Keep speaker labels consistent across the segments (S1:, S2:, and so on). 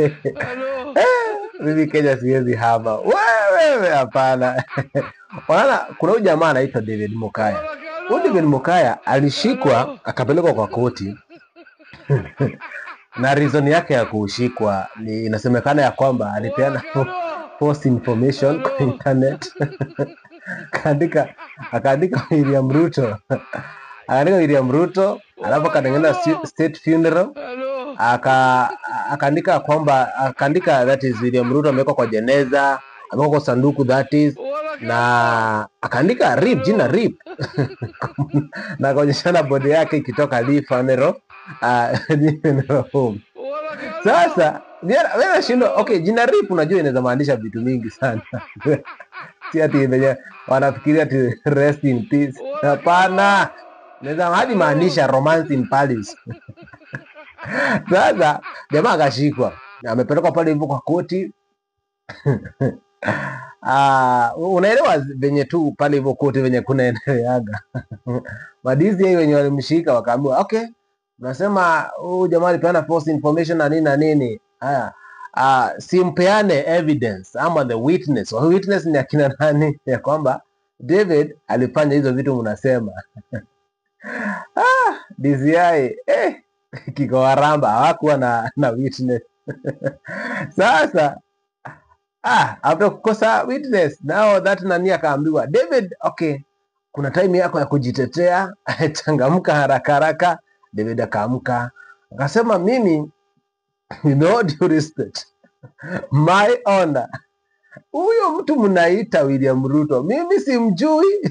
S1: Hello.
S2: Mimi Kenya siwezi hama. Wewe hapana. Wala kuna huyu jamaa anaitwa David Mukaya. Huyu David Mukaya alishikwa akapelekwa kwa koti. Na reason yake ya kushikwa ni inasemekana ya kwamba alipeana false information kwa internet. akaandika William Ruto. Akaandika William Ruto, alafu akatengeneza state funeral. Akaandika kwamba that is William Ruto amewekwa kwa jeneza, amewekwa kwa sanduku that is, na akaandika RIP, jina RIP. Na akaonyeshana body yake ikitoka RIP funeral home. Sasa wewe shindo, okay, jina RIP unajua inaweza maanisha vitu mingi sana. Si ati wenye wanafikiria ati rest in peace. Hapana. Inaweza hadi maanisha romance in Paris. Sasa jamaa akashikwa. Amepelekwa pale hivyo kwa koti. Unaelewa venye tu pale hivyo koti venye kunaendeleaga. Madizi hii wenye walimshika wakaambiwa, okay, unasema jamaa alipeana false information na nini na nini. Haya. Simpeane evidence ama the witness. Witness ni akina nani ya kwamba David alifanya hizo vitu mnasema. DCI kiko waramba hawakuwa na witness. Sasa after kukosa witness now that nani akaambiwa David, okay, kuna time yako ya kujitetea, changamka haraka haraka. David akaamka akasema, mimi with all due respect, my honor, huyo mtu mnaita William Ruto mimi simjui.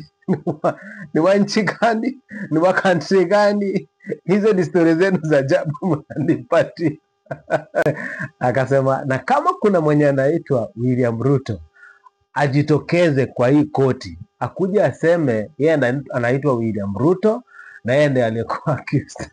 S2: Ni wa nchi gani? Ni wa country gani? Hizo ni stories zenu za ajabu mnanipatia. Akasema, na kama kuna mwenye anaitwa William Ruto ajitokeze kwa hii koti, akuja aseme yeye anaitwa William Ruto na yeye ndiye aliyekuwa accused.